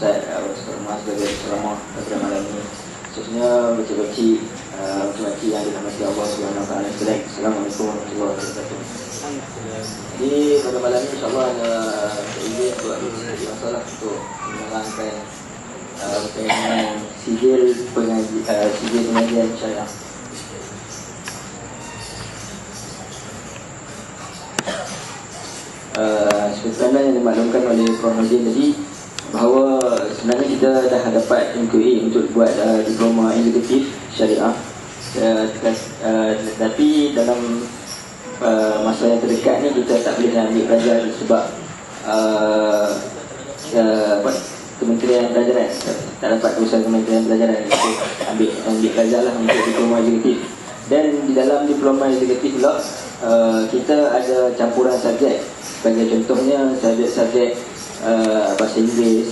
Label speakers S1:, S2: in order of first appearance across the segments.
S1: Ustaz Mas sebagai ceramah pada malam ini, khususnya baca-baca yang dirahmati Allah Subhanahu Wa Taala sekalian. Assalamualaikum warahmatullahi wabarakatuh. Jadi pada malam ini insya-Allah ada ide buat masalah untuk menerangkan sijil pengajian syariah. Seperti mana yang dimaklumkan oleh Prof. Nazim tadi, bahawa sebenarnya kita dah dapat MQA untuk buat diploma eksekutif syariah, tapi dalam masa yang terdekat ni kita tak boleh ambil pelajaran sebab Kementerian Pelajaran tak dapat urusan Kementerian Pelajaran untuk ambil pelajaran untuk diploma eksekutif. Dan di dalam diploma eksekutif pula kita ada campuran subjek. Sebagai contohnya subjek bahasa Inggeris,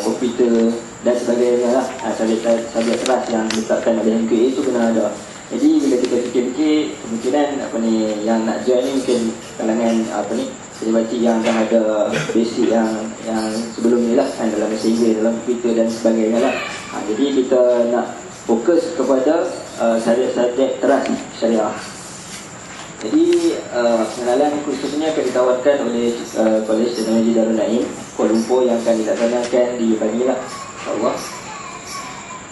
S1: komputer dan sebagainya lah. Subjek keras yang diletakkan oleh MQA itu kena ada. Jadi bila kita fikir-fikir, kemungkinan yang nak join ni mungkin kalangan pejabat yang dah ada basic yang sebelum ni lah kan, dalam bahasa Inggeris, dalam komputer dan sebagainya lah. Jadi kita nak fokus kepada subjek keras syariah. Jadi pengenalan khususnya akan ditawarkan oleh Kolej Teknologi Darul Naim Kuala Lumpur yang akan dilaksanakan di pagi lah, insyaAllah.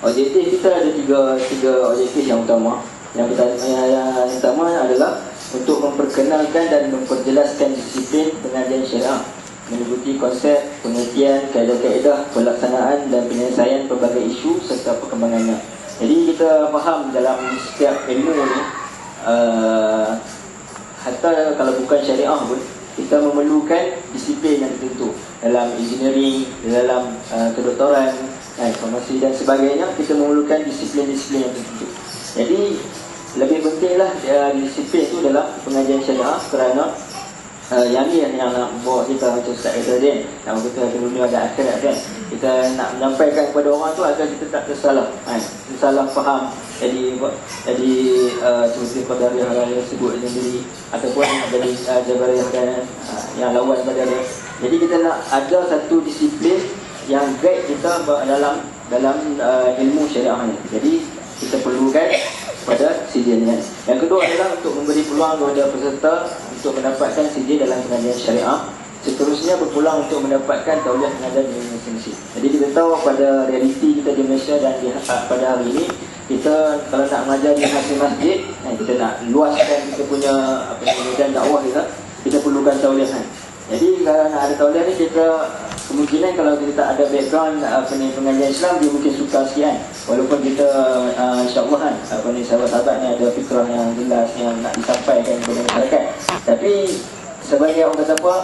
S1: Objektif kita ada tiga objektif yang utama. Yang pertama adalah untuk memperkenalkan dan memperjelaskan disiplin pengajian syariah, meliputi konsep, pengertian, kaedah-kaedah, pelaksanaan dan penyelesaian pelbagai isu serta perkembangannya. Jadi kita faham dalam setiap ilmu ni, hatta kalau bukan syariah pun, kita memerlukan disiplin yang tertentu. Dalam engineering, dalam kedoktoran, farmasi dan sebagainya, kita memerlukan disiplin-disiplin yang tertentu. Jadi lebih pentinglah disiplin itu dalam pengajian syariah, kerana yang ni yang nak bawa kita macam Ustaz kata dia, nama kita dunia ada akhirat kan. Kita nak menyampaikan kepada orang tu agar kita tak tersalah faham. Jadi seperti Qadariyah yang sebut sendiri, ataupun dari Jabariyah dan yang lawan pada dia. Jadi kita nak ada satu disiplin yang guide kita dalam ilmu syariah ni. Jadi kita perlukan pada sijilnya. Yang kedua adalah untuk memberi peluang kepada peserta untuk mendapatkan sijil dalam pengajian syariah. Seterusnya berpeluang untuk mendapatkan tauliah pengajian di masing-masing. Jadi kita tahu pada realiti kita di Malaysia dan pada hari ini, kita kalau nak mengajar di masjid-masjid, kita nak luaskan kita punya medan dakwah kita perlukan tauliah. Jadi kalau nak ada tauliah ni, kita kemungkinan kalau kita tak ada background pengajian Islam, dia mungkin suka sikit walaupun kita insya-Allah sahabat-sahabat ni ada fikrah yang jelas yang nak disampaikan kepada masyarakat. Tapi sebagai orang kata apa,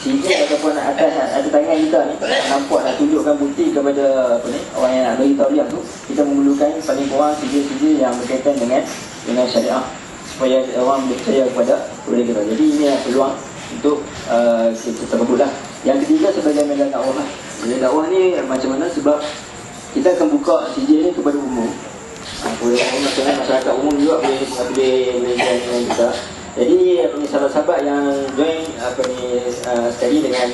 S1: sijil ataupun atas ada tangan kita ni nampak nak tunjukkan bukti kepada orang yang nak bagi tauliah tu, kita memerlukan paling kurang sijil-sijil yang berkaitan dengan syariah supaya orang percaya kepada kita. Jadi ini peluang untuk kita rebutlah. Yang ketiga sebagai medan dakwah. Medan dakwah ni macam mana, sebab kita akan buka sijil ni kepada umum. Masyarakat umum juga boleh join dengan kita. Jadi sahabat-sahabat yang join sekali dengan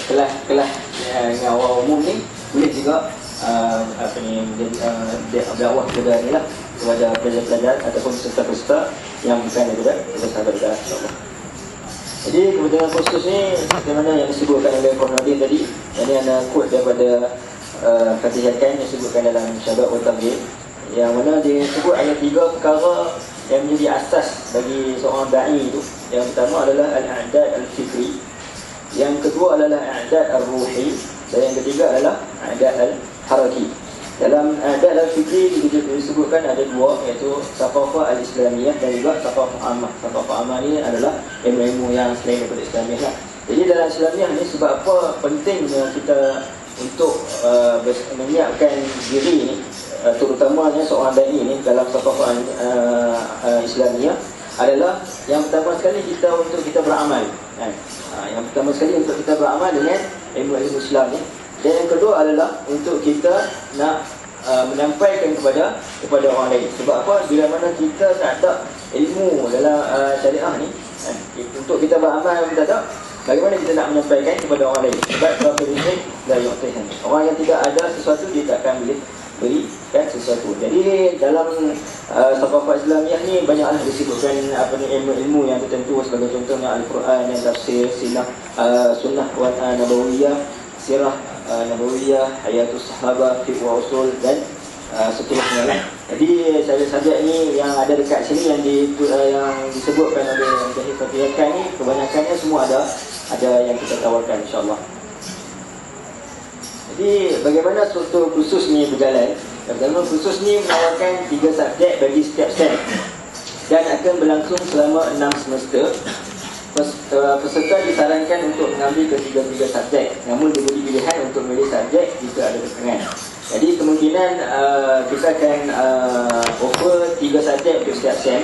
S1: kelas dengan orang umum ni, boleh juga dakwah kepada ni lah, kepada pelajar-pelajar ataupun peserta-peserta yang bukan daripada sahabat kita, insyaAllah. Jadi kebetulan khusus ni bagaimana yang disebutkan oleh Prof. Nadim tadi, ini ada quote daripada Fatihah Kain yang disebutkan dalam Syahadat wa Tabligh, yang mana dia sebut ada 3 perkara yang menjadi asas bagi seorang da'i itu. Yang pertama adalah al-i'dad al-fikri, yang kedua adalah i'dad al-ruhi, dan yang ketiga adalah i'dad al-haraki. Dalam i'dad al-fikri disebutkan ada 2, iaitu thaqafah al-islamiyah dan juga thaqafah ammah. Thaqafah ammah ni adalah ilmu-ilmu yang selain daripada Islamiyah lah. Jadi dalam Islamiyah ni, sebab apa pentingnya kita untuk menyiapkan diri ni, terutamanya seorang da'i ni dalam thaqafah Islamiyah, adalah yang pertama sekali untuk kita beramal. Yang pertama sekali untuk kita beramal dengan ilmu-ilmu Islam ni. Dan yang kedua adalah untuk kita nak menyampaikan kepada orang lain. Sebab apa? Bila mana kita tak ada ilmu dalam syariah ni, untuk kita beramal kita tak, Bagaimana kita nak menyampaikan kepada orang lain? Sebab kalau berikan la yu'tihan. Orang yang tidak ada sesuatu dia tak akan boleh berikan sesuatu. Jadi dalam thaqafah Islamiah ni banyaklah disebutkan ilmu-ilmu yang tertentu, sebagai contohnya Al-Quran dan tafsir, sunnah nabawiyah, sirah nabawiyah, hayatus sahabah, fiqh wa usul dan seterusnya lah. Jadi subjek-subjek ni yang ada dekat sini yang disebutkan oleh Zahid Fatihkan ni kebanyakannya semua ada yang kita tawarkan, insya-Allah. Jadi bagaimana struktur khusus ni berjalan? Dalam khusus ni menawarkan 3 subjek bagi setiap set dan akan berlangsung selama 6 semester. Peserta disarankan untuk mengambil ketiga-tiga subjek, namun diberi pilihan untuk memilih subjek jika ada kekangan. Jadi kemungkinan kita akan offer 3 subjek untuk setiap sem.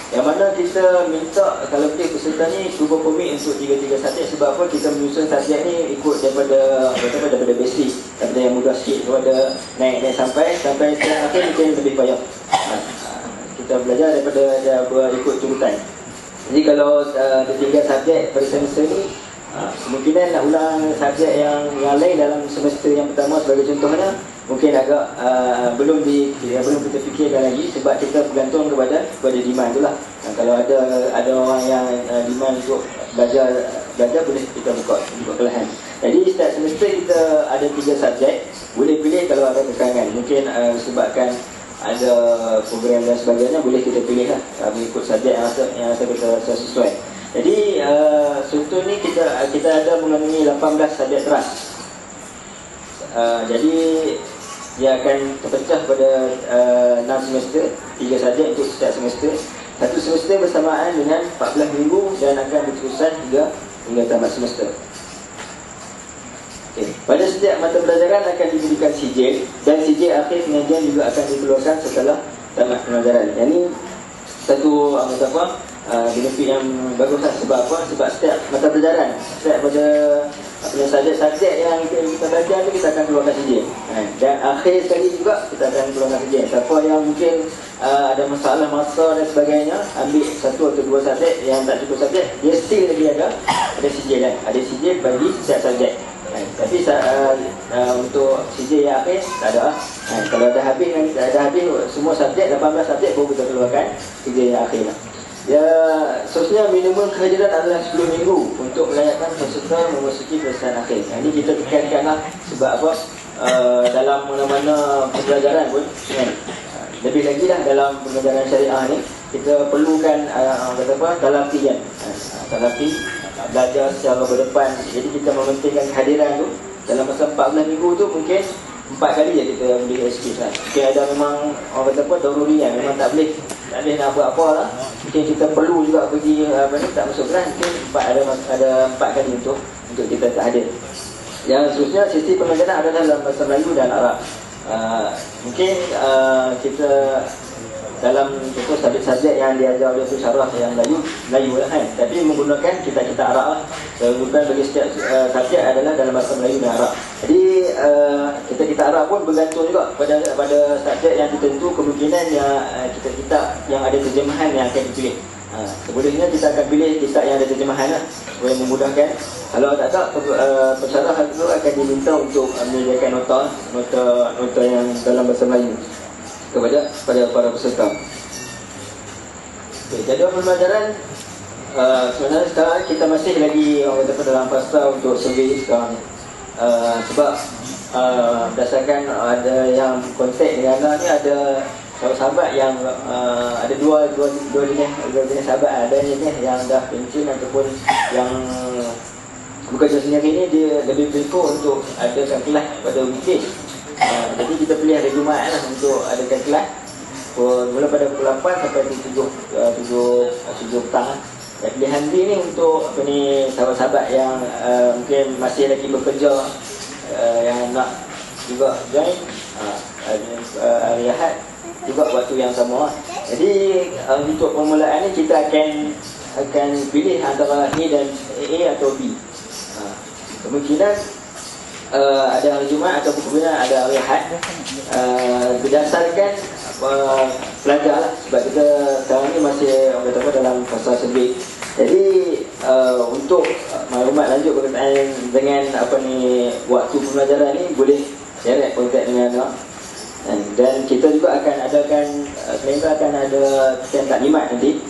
S1: Yang mana kita minta kalau peserta ni cuba komit untuk 3 subjek. Sebab apa? Kita menyusun subjek ni ikut daripada basic, daripada yang mudah sikit kepada naik sampai sekarang akhir mungkin lebih payah. Kita belajar daripada ikut turutan. Jadi kalau ada 3 subjek pada semester ni, kemungkinan nak ulang subjek yang lain dalam semester yang pertama sebagai contohnya mungkin agak belum kita fikirkan lagi, sebab kita bergantung kepada demand itulah. Kalau ada orang yang demand untuk belajar boleh kita buka kelahan. Jadi setiap semester kita ada 3 subjek, boleh pilih kalau ada kekangan. Mungkin sebabkan ada program dan sebagainya, boleh kita pilih lah mengikut subjek yang kita rasa sesuai. Jadi struktur ni kita ada mengandungi 18 subjek teras. Jadi dia akan terpecah pada 6 semester, 3 subjek untuk setiap semester. Satu semester bersamaan dengan 14 minggu dan akan berterusan hingga tamat semester. Okay. Pada setiap mata pelajaran akan diberikan sijil, dan sijil akhir pengajian juga akan dikeluarkan setelah tamat pelajaran. Yang ini satu benefit yang bagus lah. Sebab apa? Sebab setiap mata pelajaran, setiap pada subjek yang kita belajar tu kita akan keluarkan sijil. Dan akhir sekali juga kita akan keluarkan sijil. Siapa yang mungkin ada masalah masa dan sebagainya, ambil 1 atau 2 subjek yang tak cukup subjek, dia still lagi ada sijil kan. Ada sijil bagi setiap subjek. Tapi untuk sijil yang akhir tak ada. Kalau dah habis semua subjek, 18 subjek, baru kita keluarkan sijil yang akhir lah. Ya, seterusnya minimum kehadiran adalah 10 minggu untuk melayakkan peserta memasuki pelisahan akhir. Ini kita tekankanlah sebab apa? Dalam mana-mana pembelajaran pun kan? Lebih lagi lah dalam pembelajaran syariah ni kita perlukan talafi kan? Talafi, belajar secara berdepan. Jadi kita mementingkan kehadiran tu. Dalam masa 14 minggu tu mungkin 4 kali je kita boleh excuse kan. Mungkin ada memang orang kata apa, daruri kan, memang tak boleh nak buat apa lah. Mungkin kita perlu juga pergi tak masuk kelas, mungkin ada 4 kali untuk kita tak hadir. Yang seterusnya sesi pengajaran adalah dalam bahasa Melayu dan Arab. Mungkin kita dalam contoh subjek yang diajar oleh syarah yang Melayu lah kan, tapi menggunakan kita Arab lah. Kemudian bagi setiap subjek adalah dalam bahasa Melayu dan Arab. Jadi kita Arab pun bergantung juga pada subjek yang tertentu, kemungkinan kita yang ada terjemahan yang akan dipilih. Sebelumnya kita akan pilih kitab yang ada terjemahan lah, supaya memudahkan. Kalau tak pensyarah itu akan diminta untuk menyediakan nota yang dalam bahasa Melayu kepada para peserta. Okay, jadual pembelajaran sebenarnya sekarang kita masih lagi dalam fasa untuk survey sekarang. Sebab berdasarkan ada yang kontak dengan anak ni, ada sahabat yang ada dua jenis sahabat. Ada jenis yang dah pensiun ataupun yang bekerja sendiri ni, dia lebih prefer untuk adakan kelas pada weekday. Jadi kita pilih hari Jumaat lah untuk adakan kelas mula pada pukul 8 sampai 7 petang. Dan pilihan B ni untuk sahabat-sahabat yang mungkin masih lagi bekerja, yang nak juga join hari Ahad juga waktu yang sama. Jadi untuk permulaan ni kita akan pilih antara A dan A atau B. Kemungkinan ada hari Jumaat atau kemungkinan ada hari Ahad, berdasarkan pelajar lah. Sebab kita sekarang ni masih dalam fasa survey. Jadi untuk maklumat lanjut berkaitan dengan waktu pembelajaran ni, boleh direct kontak dengan dan kita juga akan adakan sebenarnya akan ada taklimat nanti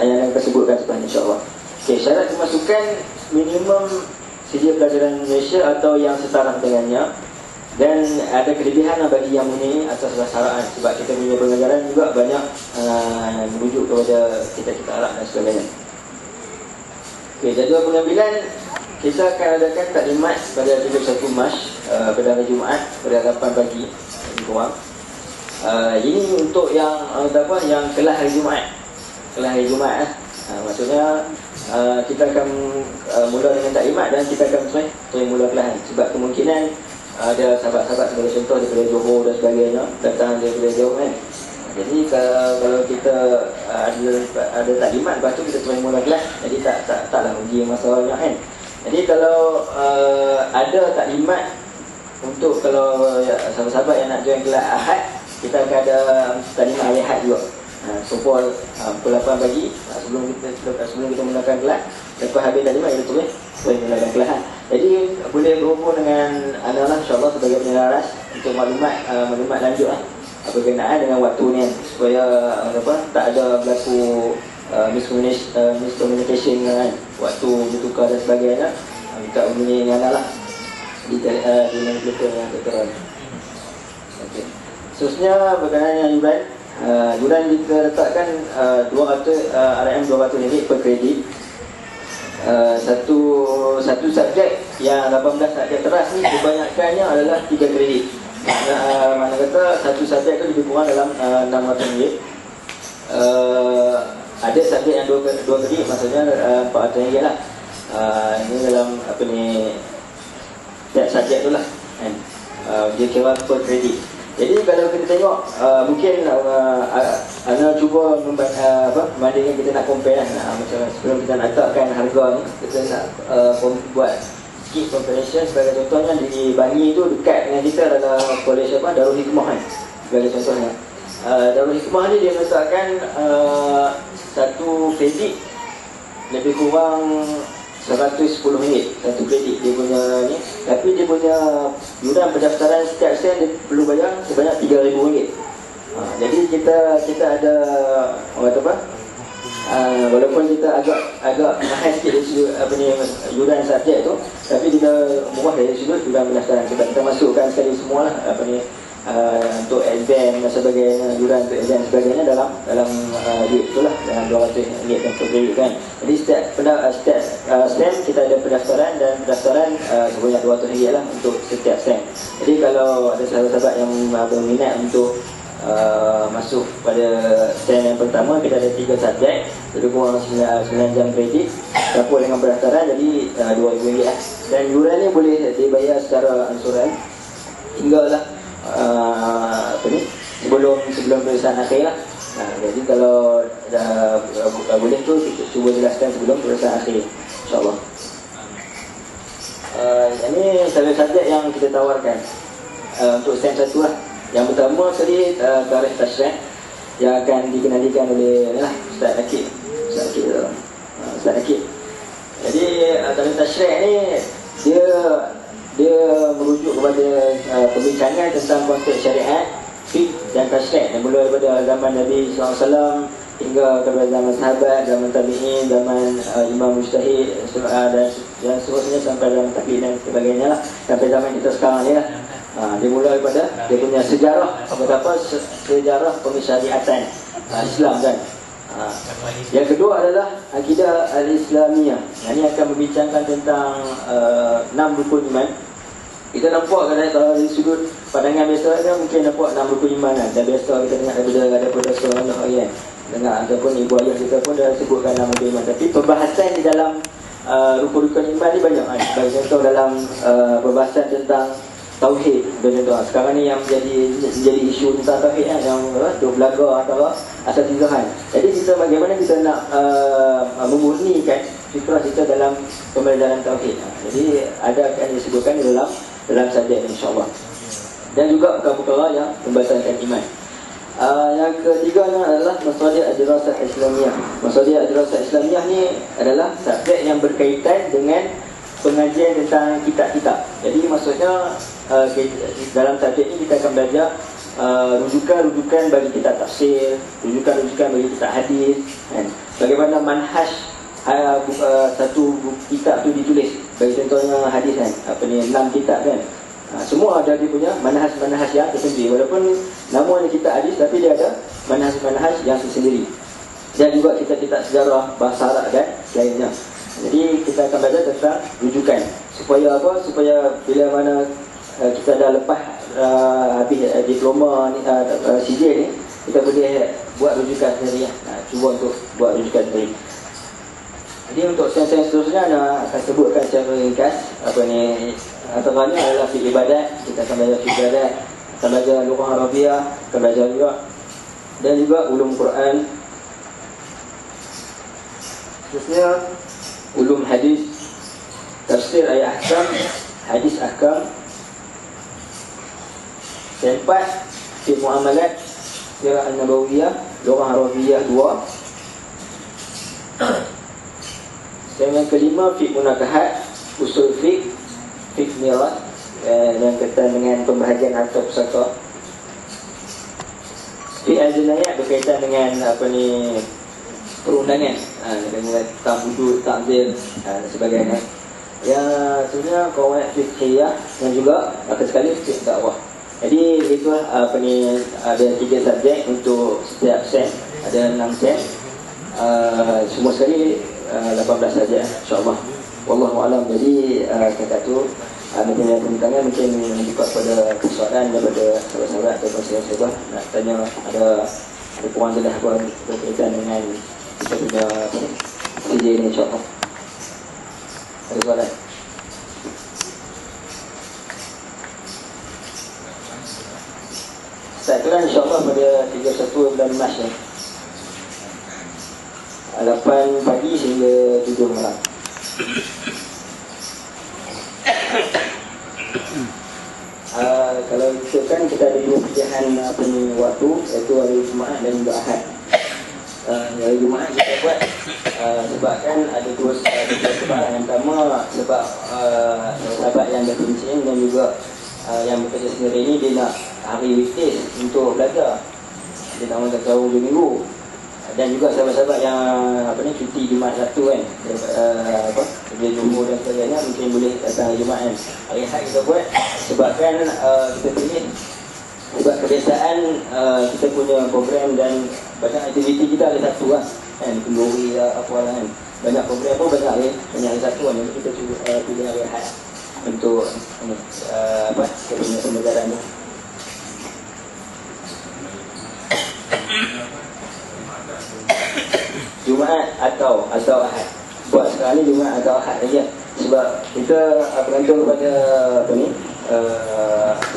S1: yang akan sebutkan sebenarnya, insyaAllah. Syarat kemasukan minimum sedia pelajaran Malaysia atau yang setara dengannya, dan ada kelebihan bagi yang ini atas dasaraan, sebab kita punya pengajaran juga banyak merujuk kepada kita Arab dan sebagainya. Jadual pengambilan, kita akan adakan taklimat pada 31 Mac pada hari Jumaat pada 8 pagi lebih kurang. Ini untuk yang yang kelas hari Jumaat. Kelas hari Jumaat maksudnya kita akan mula dengan taklimat dan kita akan terus mula kelas, sebab kemungkinan ada sahabat-sahabat sebagai contoh daripada Johor dan sebagainya datang daripada jauh kan. Jadi kalau kita ada taklimat, lepas tu kita terus mula kelas, jadi taklah rugi masalahnya kan. Jadi kalau ada taklimat untuk kalau sahabat-sahabat yang nak join kelas Ahad, kita akan ada taklimat hari Ahad juga. Pukul 8 pagi sebelum kita mulakan kelas. Lepas habis taklimat kita terus mulakan kelas. Jadi boleh berhubung dengan anak-anak insyaAllah sebagai penyelaras untuk maklumat lanjut berkenaan dengan waktu ni, supaya tak ada berlaku miscommunication kan, waktu bertukar dan sebagainya. Minta hubungi dengan anak lah di telefon yang tertera. Okay. Seterusnya berkenaan dengan yuran. Yuran kita letakkan 200 RM 200 per kredit. Satu subjek yang 18 subjek teras ni kebanyakannya adalah 3 kredit. Mana kata satu subjek tu lebih kurang dalam RM600. Ada subjek yang 2 kredit, maksudnya RM400 lah. Ini dalam setiap subjek tu lah kan? Dia kira per kredit. Jadi kalau kita tengok mungkin Ana cuba membandingkan, kita nak compare macam sebelum kita nak letakkan harga ni, kita nak buat sikit comparison. Sebagai contohnya di Bangi tu dekat dengan kita adalah College Darul Hikmah kan, sebagai contohnya. Darul Hikmah ni dia meletakkan satu kredit lebih kurang RM110 satu kredit dia punya ni, tapi dia punya yuran pendaftaran setiap sen dia perlu bayar sebanyak RM3,000. Jadi kita ada walaupun kita agak mahal sikit dari sudut yuran subjek tu, tapi kita murah dari sudut yuran pendaftaran, sebab kita masukkan sekali semualah untuk exam dan sebagainya, yuran untuk exam sebagainya dalam duit itulah, dalam RM200 per kredit kan. Jadi setiap SEM kita ada pendaftaran, dan pendaftaran sebanyak RM200 lah untuk setiap SEM. Jadi kalau ada sahabat-sahabat yang berminat untuk masuk pada SEM yang pertama, kita ada 3 subjek, lebih kurang 9 jam kredit, campur dengan pendaftaran, jadi RM2,000 lah. Dan yuran ni boleh dibayar secara ansuran hinggalah sebelum pemeriksaan akhir lah. Jadi kalau boleh tu kita cuba jelaskan sebelum pemeriksaan akhir, insyaAllah. Ini salah subjek yang kita tawarkan untuk SEM 1 lah. Yang pertama sekali tarikh tashrih yang akan dikenalikan oleh Ustaz Nakib. Ustaz Nakib. Jadi tarikh tashrih ni dia merujuk kepada perbincangan tentang konsep syariat, fiqh dan tashrih yang mula daripada zaman Nabi SAW hingga kepada zaman sahabat, zaman tabi'in, zaman imam mujtahid dan seterusnya sampai zaman tabi'in dan sebagainya lah, sampai zaman kita sekarang ni lah. Dia mula daripada dia punya sejarah, sejarah pemisyariatan Islam kan. Yang kedua adalah akidah al-Islamiyah. Ini akan membincangkan tentang 6 rukun iman. Kita nampak kalau dari sudut pandangan biasa kan, mungkin nampak 6 rukun iman kan. Dan biasa kita dengar daripada seorang kan, dengar ataupun ibu ayah kita pun dah sebutkan 6 rukun iman. Tapi pembahasan di dalam rukun-rukun iman ni banyak kan. Bagi contoh dalam pembahasan tentang tauhid, contoh sekarang ni yang menjadi isu tentang tauhid kan, yang duk belaga antara asatizahan. Jadi kita bagaimana kita nak memurnikan fitrah kita dalam pembelajaran tauhid. Jadi ada akan disebutkan di dalam subjek insya-Allah. Dan juga perkara-perkara yang membatalkan iman. Yang ketiganya adalah masalah ad-dirasah Islamiyah. Masalah ad-dirasah Islamiyah ni adalah subjek yang berkaitan dengan pengajian tentang kitab-kitab. Jadi maksudnya dalam subjek ini kita akan belajar rujukan-rujukan bagi kitab tafsir, rujukan-rujukan bagi kitab hadis, kan? Bagaimana manhaj satu kitab tu ditulis. Bagi contohnya hadis kan, 6 kitab kan. Semua ada dia punya manhaj-manhaj yang tersendiri. Walaupun namanya kitab hadis, tapi dia ada manhaj-manhaj yang tersendiri. Dan juga kitab-kitab sejarah, bahasa Arab dan lainnya. Jadi kita akan belajar tentang rujukan. Supaya apa? Supaya bila mana kita dah lepas habis diploma ni, CJ ni, kita boleh buat rujukan sendiri. Cuba untuk buat rujukan sendiri. Jadi untuk sen-sen seterusnya akan sebutkan secara ringkas. Apa ni, antaranya adalah fiqh ibadat. Kita akan belajar fiqh ibadat, akan belajar lughah Arabiah, akan belajar juga, dan juga ulum Quran. Seterusnya ulum hadis, tafsir ayat ahkam, hadis ahkam. Keempat, fiqh muamalat, sirah an-nabawiyah, lughah Arabiyah 2. Dan yang kelima, fiqh munakahat, usul fiqh, fiqh miras, yang kaitan dengan pembahagian harta pusaka. Fiqh al-jinayat berkaitan dengan perundangan, dengan ta'budud, ta'zir dan sebagainya. Yang sebenarnya kawan fiqhiyah dan juga akan sekali fiqh dakwah. Jadi itu ada 3 subjek untuk setiap sen, ada 6 sen. Semua sekali 18 saja, insyaAllah. Wallahu alam. Jadi kata tu mungkin permintaan mungkin buka pada persoalan daripada sahabat-sahabat atau sahabat-sahabat nak tanya ada kurang jelas apa berkaitan dengan kita punya CJ ni, insyaAllah. Ada soalan? Start tu kan insyaAllah pada 31 bulan Mac ni, 8 pagi sehingga 7 malam. Kalau itu kan kita ada 2 pilihan waktu, iaitu hari Jumaat dan juga Ahad. Hari Jumaat kita buat sebabkan ada dua sebab. Yang pertama sebab sahabat yang berpencin dan juga yang bekerja sendiri ni dia nak hari weekdays untuk belajar. Dia nak orang tahu hujung minggu. Dan juga sahabat-sahabat yang cuti Jumaat Sabtu kan, kerja Jumaat dan sebagainya, mungkin boleh datang hari Jumaat kan. Hari Ahad kita buat sebabkan kita pilih sebab kebiasaan kita punya program dan banyak aktiviti kita hari Sabtu kan, kenduri apa kan. Banyak program pun banyak hari Sabtu kan. Jadi kita cuba pilih hari Ahad untuk kita punya pembelajaran ni. Jumaat atau Ahad. Buat sekarang ni Jumaat atau Ahad saja. Sebab kita bergantung kepada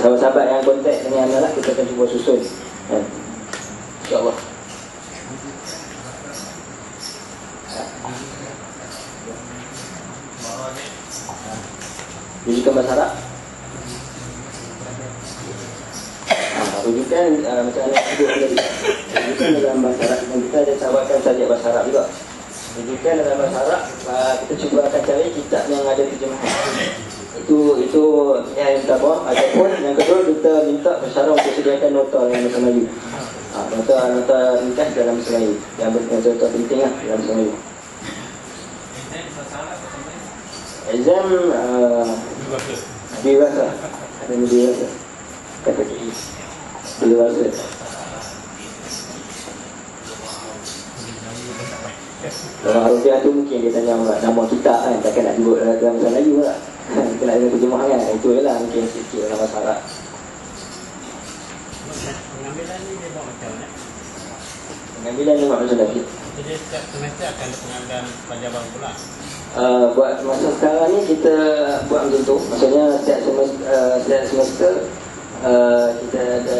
S1: sahabat-sahabat yang kontak dengan anak, kita akan cuba susun. InsyaAllah. Rujukan bahasa Arab. Rujukan macam mana sebut tadi. Rujukan dalam bahasa Arab, dan kita ada cabarkan subjek bahasa Arab juga. Rujukan dalam bahasa Arab, kita cuba akan cari kitab yang ada terjemahan. Itu yang pertama. Ataupun yang kedua, kita minta pesara untuk sediakan nota dalam bahasa Melayu. Nota ringkas dalam bahasa Melayu yang contoh penting lah dalam bahasa Melayu. Exam dewasa. Ada dewasa. Kata KI dewasa. Orang Arabiah tu mungkin dia tanya nama kitab kan, takkan nak sebut dalam bahasa Melayu lah. Kita nak dengar terjemah kan. Itu je lah mungkin sikit dalam bahasa Arab.
S2: Pengambilan ni dia buat macam mana?
S1: Pengambilan ni macam mana?
S2: Jadi setiap semester akan ada pengambilan pelajar baru pula?
S1: Buat masa sekarang ni kita buat macam tu. Maksudnya setiap semester kita ada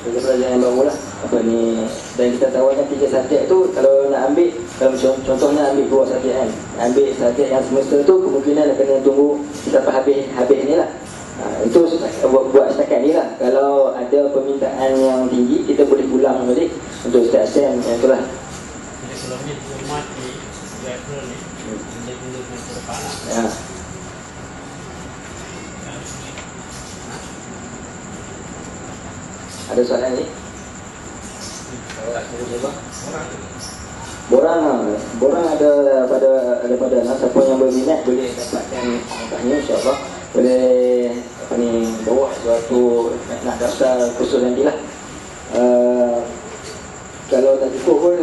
S1: pelajar yang baru lah. Dan kita tawarkan 3 subjek tu. Kalau nak ambil, kalau contohnya ambil 2 subjek kan, ambil subjek yang semester tu, kemungkinan kena tunggu kita habis ni lah. Itu buat setakat ni lah. Kalau ada ada permintaan yang tinggi, kita boleh ulang balik untuk Ustaz Sam. Itulah.
S2: Jadi kalau ni format di April ni, dia dulu ke depan lah.
S1: Ya. Ada soalan ni? Borang ada pada siapa yang berminat boleh dapatkan tanya, insya-Allah boleh bawa suatu nak daftar kursus nantilah. Kalau tak cukup pun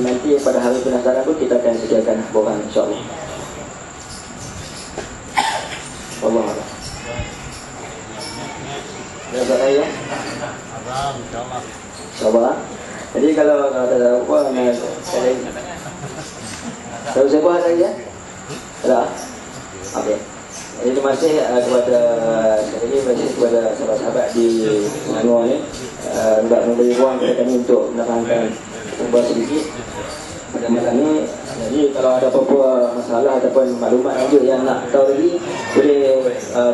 S1: nanti pada hari pendaftaran pun kita akan sediakan borang, insya-Allah. Wallahu. Ada soalan ya?
S2: Abang, insyaAllah.
S1: InsyaAllah. Jadi kalau ada apa kalau saya buat lagi ya? Ada? Okey. Jadi terima kasih kepada sahabat-sahabat di Selangor ni untuk memberi ruang kepada kami untuk menerangkan sebuah sedikit pada malam ni. Jadi kalau ada apa-apa masalah ataupun maklumat lanjut yang nak tahu lagi, boleh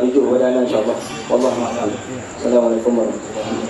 S1: rujuk kepada anda, insya-Allah. Wallahu a'lam. Assalamualaikum warahmatullahi wabarakatuh.